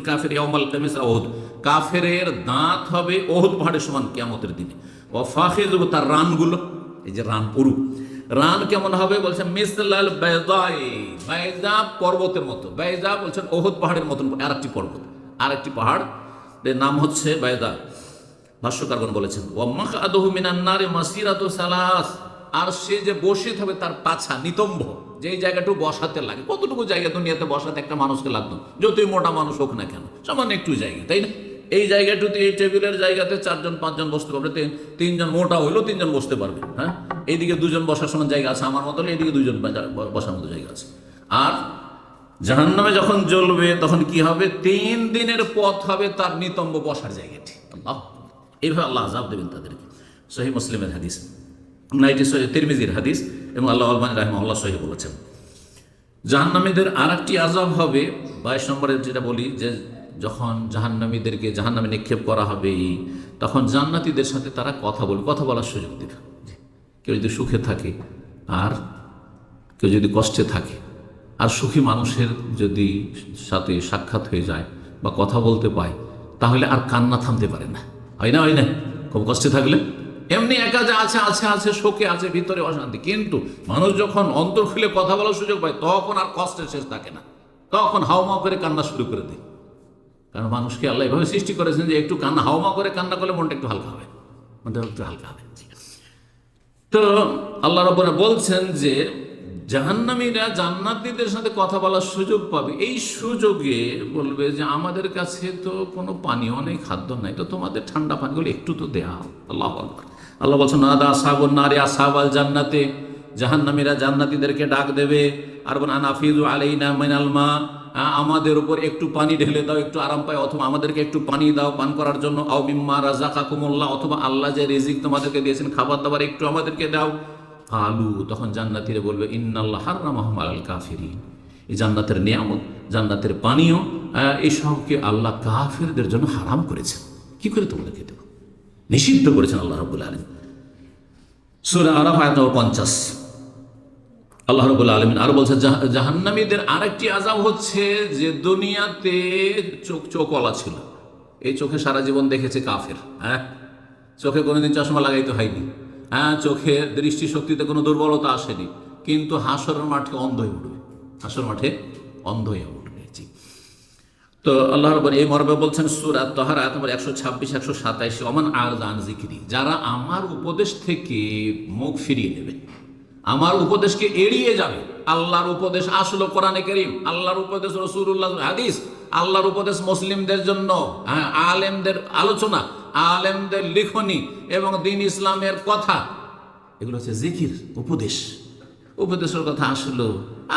কাফের ইয়াউমাল কিয়ামাতিস উহুদ, কাফেরের দাঁত হবে উহুদ পাহাড়ের সমান কিয়ামতের দিনে। ওয়া ফাখিযু, তার রানগুলো, এই যে রান পুরু, রান কেমন হবে বলছেন মিসলাল বাইদাই, বাইদা পর্বতের মতো। বাইদা বলছেন উহুদ পাহাড়ের মতন আরেকটি পর্বত, আরেকটি পাহাড়, এর নাম হচ্ছে বাইদা। ভাষ্যকারগণ বলেছেন ওয়া মাকআদুহু মিনান নারি মাসিরাতু সালাস, আর সে যে বসে থাকবে তার পাছা নিতম্ব, যেই জায়গাটুকু বসাতে লাগে, কতটুকু জায়গা দুনিয়াতে বসাতে একটা মানুষকে লাগতো, যতই মোটা মানুষ হোক না কেন, সামান্য একটু জায়গা, তাই না? এই জায়গাটুতে, এই টেবিলের জায়গাতে 4 জন 5 জন বসতে পারবে, 3 জন মোটা হইলেও 3 জন বসতে পারবে। হ্যাঁ, এইদিকে 2 জন বসার সমান জায়গা আছে, আমার মতো এইদিকে 2 জন বসার মতো জায়গা আছে। আর জাহান্নামে যখন জ্বলবে তখন কি হবে? 3 দিনের পথ হবে তার নিতম্ব বসার জায়গাটি। আল্লাহ, এইভাবে আল্লাহ আযাব দেবেন তাদেরকে। সহিহ মুসলিমের হাদিস, না এটি সহিহ তিরমিজির হাদিস, এবং আল্লাহ আলবানী রাহিমাহুল্লাহ সহিহ বলেছেন। জাহান্নামীদের আর একটি আযাব হবে 22 নম্বরের, যেটা বলি যে যখন জাহান্নামীদেরকে জাহান্নামে নিক্ষেপ করা হবে, তখন জান্নাতীদের সাথে তারা কথা বলবে, কথা বলার সুযোগ দেবে। কেউ যদি সুখে থাকে আর কেউ যদি কষ্টে থাকে, আর সুখী মানুষের যদি সাথে সাক্ষাৎ হয়ে যায় বা কথা বলতে পায়, তাহলে আর কান্না থামতে পারে না, হয় না? হয় না? খুব কষ্টে থাকলে এমনি একা যে আছে আছে আছে, শোকে আছে, ভিতরে অশান্তি, কিন্তু মানুষ যখন অন্তর খুলে কথা বলার সুযোগ পায়, তখন আর কষ্টের শেষ থাকে না, তখন হাউমাউ করে কান্না শুরু করে দেয়। কারণ মানুষকে আল্লাহ এভাবে সৃষ্টি করেছেন যে একটু কান্না, হাউমাউ করে কান্না করলে মনটা একটু হালকা হবে, মনটা একটু হালকা হবে। তো আল্লাহ রাব্বুল বলছেন যে জাহান্নামীরা জান্নাতীদের সাথে কথা বলার সুযোগ পাবে। এই সুযোগে বলবে যে আমাদের কাছে তো কোনো পানীয় নেই, খাদ্য নাই, তো তোমাদের ঠান্ডা পানিগুলো একটু তো দেয়া। আল্লাহু আকবার। আল্লাহ বলছেন নাদা আসহাবুন নারি আসহাবাল জান্নাতে, জাহান্নামীরা জান্নাতীদেরকে ডাক দেবে, আর বলেন আনাফিযু আলাইনা মিনাল মা, আমাদের উপর একটু পানি ঢেলে দাও, একটু আরাম পায়, অথবা আমাদেরকে একটু পানি দাও পান করার জন্য, আও মিম্মা রাযাকাকুমুল্লাহ, অথবা আল্লাহ যে রিজিক তোমাদেরকে দিয়েছেন, খাবার দাবার একটু আমাদেরকে দাও। আলু, তখন জান্নাতীরা বলবে ইন্নাল্লাহ হাররামাহুম আলাল কাফিরিন, এই জান্নাতের নিয়ামত, জান্নাতের পানীয়, এইসবকে আল্লাহ কাফিরদের জন্য হারাম করেছেন। কি করে তোমাদেরকে দেব? নিষিদ্ধ করেছেন আল্লাহ রাব্বুল আলামিন। সূরা আরাফ আয়াত নম্বর 50। আল্লাহ রাব্বুল আলামিন আরো বলছেন জাহান্নামীদের আরেকটি আযাব হচ্ছে যে দুনিয়াতে চোখওয়ালা ছিল, এই চোখে সারা জীবন দেখেছে কাফের, হ্যাঁ, চোখে কোনোদিন চশমা লাগাইতে হয়নি, হ্যাঁ, চোখে দৃষ্টিশক্তিতে কোনো দুর্বলতা আসেনি, কিন্তু হাসরের মাঠে অন্ধ হয়ে উঠবে, হাসর মাঠে অন্ধ হয়ে উঠবে। তো আল্লাহ রাব্বুল এই মর্মে বলছেন সূরা তাহার আয়াত নম্বর 126 127, ওমান আরযা আন যিকরি, যারা আমার উপদেশ থেকে মুখ ফিরিয়ে নেবে, আমার উপদেশকে এড়িয়ে যাবে। আল্লাহর উপদেশ আসলো কোরআনে কারীম, আল্লাহর উপদেশ রাসূলুল্লাহ হাদিস, আল্লাহর উপদেশ মুসলিমদের জন্য, হ্যাঁ, আলেমদের আলোচনা, আলেমদের লিখনি এবং দ্বীন ইসলামের কথা, এগুলো হচ্ছে জিকির, উপদেশ। উপদেশের কথা আসলো,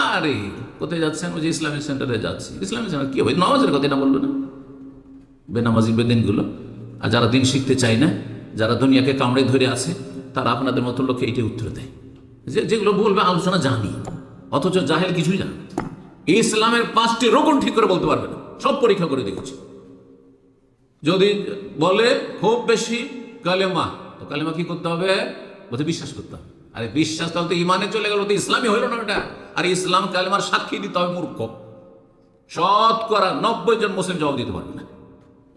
আরে কোথায় যাচ্ছেন? ওই যে ইসলামিক সেন্টারে যাচ্ছি। ইসলামিক সেন্টার কি হবে? নামাজের কথা এটা বললো না, বেনামাজি বেদিনগুলো। আর যারা দিন শিখতে চায় না, যারা দুনিয়াকে কামড়ে ধরে আছে, তারা আপনাদের মতো লোককে এইটাই উত্তর দেয়, যেগুলো বলবে আলোচনা জানি, অথচ জাহেল কিছুই জানে। ইসলামের 5টি রোকন ঠিক করে বলতে পারবে না, সব পরীক্ষা করে দেখেছি। যদি বলে খুব বেশি কালেমা, তো কালেমা কি করতে হবে? বলতে বিশ্বাস করতে হবে। আরে বিশ্বাস তাহলে তো ইমানে চলে গেল, তো ইসলামই হইল না ওটা। আর ইসলাম কালেমার সাক্ষী দিতে হবে মূর্খ। শতকরা 90 জন মুসলিম জবাব দিতে পারবে না,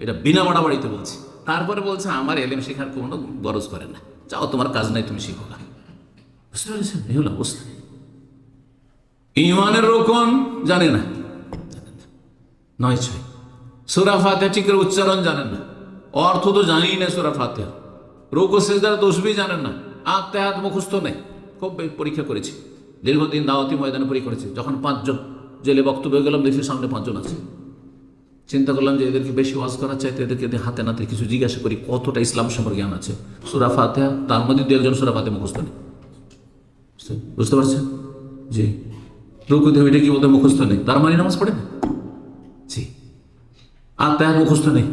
এটা বিনা বাড়াবাড়িতে বলছি। তারপরে বলছে আমার এলেম শেখার কোনো গরজ করে না, চাও তোমার কাজ নাই, তুমি শিখো না। বুঝতে পেরেছেন? এই হলো অবস্থা। ইমানের রোকন জানে না, 9-6। সূরা ফাতিহা ঠিক করে উচ্চারণ জানেন না, অর্থ তো জানেই না সূরা ফাতিহা, রুকু সিজদার তাসবিহ জানেন না, আত্মায়াত মুখস্থ নেই। খুব পরীক্ষা করেছি, দীর্ঘদিন দাওয়াতি ময়দানে পরীক্ষা করেছি। যখন 5 জন জেলে বক্তব্য গেলাম, দেখি সামনে 5 জন আছে। চিন্তা করলাম যে এদেরকে বেশি ওয়াজ করার চাইতে এদেরকে হাতে নাতে কিছু জিজ্ঞাসা করি, কতটা ইসলাম সম্পর্কে জ্ঞান আছে। সূরা ফাতিহা, তার মধ্যে 2 জন সূরা ফাতিহা মুখস্থ নেই। বুঝতে পারছেন? জি। রুকু দিয়ে এটা কি বলতে মুখস্থ নেই, তার মানে নামাজ পড়ে না। জি। আত্মায়াত মুখস্থ নেই,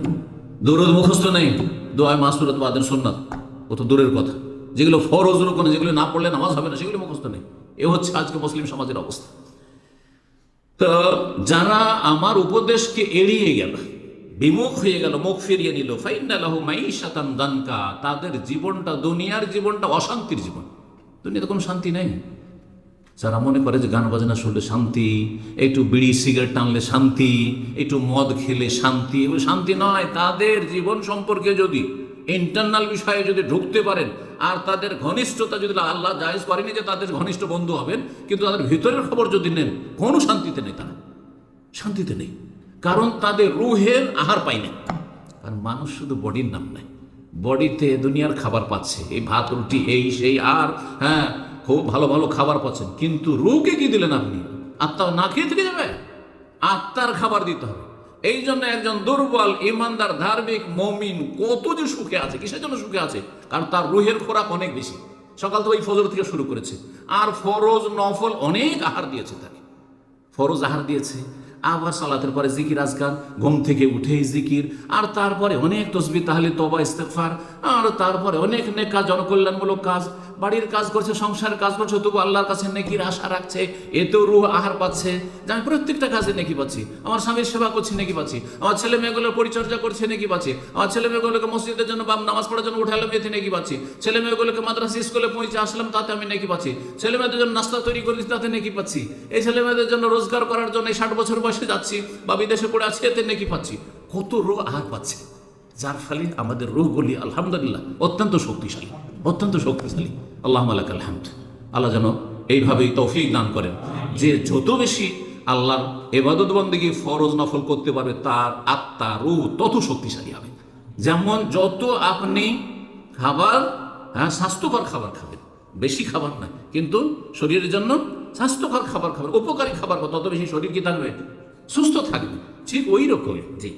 দরুদ মুখস্থ নেই, দোয়া মাসুরাত বাদের সুন্নাত ও তো দূরের কথা, যেগুলো ফরজ রুকন, যেগুলো না পড়লে নামাজ হবে না, সেগুলো মুখস্থ নেই। এ হচ্ছে আজকে মুসলিম সমাজের অবস্থা। তো যারা আমার উপদেশকে এড়িয়ে গেল, বিমুখ হয়ে গেল, মুখ ফিরিয়ে নিল, ফাইন্না লাহু মাঈশাতান দানকা, তাদের জীবনটা, দুনিয়ার জীবনটা অশান্তির জীবন। দুনিয়াতে কোনো শান্তি নেই। যারা মনে করে যে গান বাজনা শুনলে শান্তি, একটু বিড়ি সিগারেট টানলে শান্তি, একটু মদ খেলে শান্তি, এগুলো শান্তি নয়। তাদের জীবন সম্পর্কে যদি ইন্টারনাল বিষয়ে যদি ঢুকতে পারেন, আর তাদের ঘনিষ্ঠতা যদি, আল্লাহ জায়েজ করেনি যে তাদের ঘনিষ্ঠ বন্ধু হবেন, কিন্তু তাদের ভিতরের খবর যদি নেন, কোনো শান্তিতে নেই, তারা শান্তিতে নেই। কারণ তাদের রুহের আহার পায় না। কারণ মানুষ শুধু বডির নাম নেয়, বডিতে দুনিয়ার খাবার পাচ্ছে, এই ভাত রুটি এই সেই, আর হ্যাঁ খুব ভালো ভালো খাবার পাচ্ছেন, কিন্তু রুকে কি দিলেন আপনি? আত্মা না খেয়ে থেকে যাবে, আত্মার খাবার দিতে হবে। এই জন্য একজন দুর্বল ইমানদার ধার্মিক মমিন কত যে সুখে আছে। কিসের জন্য সুখে আছে? কারণ তার রুহের খোরাক অনেক বেশি। সকাল তো ওই ফজর থেকে শুরু করেছে, আর ফরজ নফল অনেক আহার দিয়েছে তাকে, ফরজ আহার দিয়েছে, আবার সালাতের পরে জিকির আজকার, ঘুম থেকে উঠেই জিকির, আর তারপরে অনেক তসবিহ তাহলিল তওবা ইস্তেগফার, আর তারপরে অনেক নেক কাজ, জনকল্যাণমূলক কাজ, বাড়ির কাজ করছে, সংসারের কাজ করছে, তবু আল্লাহর কাছে নেকির আশা রাখছে, এতেও রূহ আহার পাচ্ছে যে আমি প্রত্যেকটা কাজে নেকি পাচ্ছি, আমার স্বামীর সেবা করছি নেকি পাচ্ছি, আমার ছেলে মেয়েগুলোর পরিচর্যা করছে নেকি পাচ্ছি, আমার ছেলে মেয়েগুলোকে মসজিদের জন্য বা নামাজ পড়ার জন্য উঠালাম এতে নেকি পাচ্ছি, ছেলে মেয়েগুলোকে মাদ্রাসা স্কুলে পৌঁছে আসলাম তাতে আমি নেকি পাচ্ছি, ছেলে মেয়েদের জন্য নাস্তা তৈরি করেছি তাতে নেকি পাচ্ছি, এই ছেলে মেয়েদের জন্য রোজগার করার জন্য 60 বছর বয়সে যাচ্ছি বা বিদেশে পড়ে আছি এতে নেকি পাচ্ছি। কত রূহ আহার পাচ্ছে, যার ফলে আমাদের রূহগুলি আলহামদুলিল্লাহ অত্যন্ত শক্তিশালী, অত্যন্ত শক্তিশালী। আল্লাহুম্মা লাকাল হামদ। আল্লাহ যেন এইভাবেই তৌফিক দান করেন যে যত বেশি আল্লাহর ইবাদত বন্দেগী ফরজ নফল করতে পারবে, তার আত্মা রূহ তত শক্তিশালী হবে। যেমন যত আপনি খাবার, স্বাস্থ্যকর খাবার খাবেন, বেশি খাবার না কিন্তু শরীরের জন্য স্বাস্থ্যকর খাবার খাবেন, উপকারী খাবার, তত বেশি শরীর কি থাকবে? সুস্থ থাকবে। ঠিক ওই রকম। জি।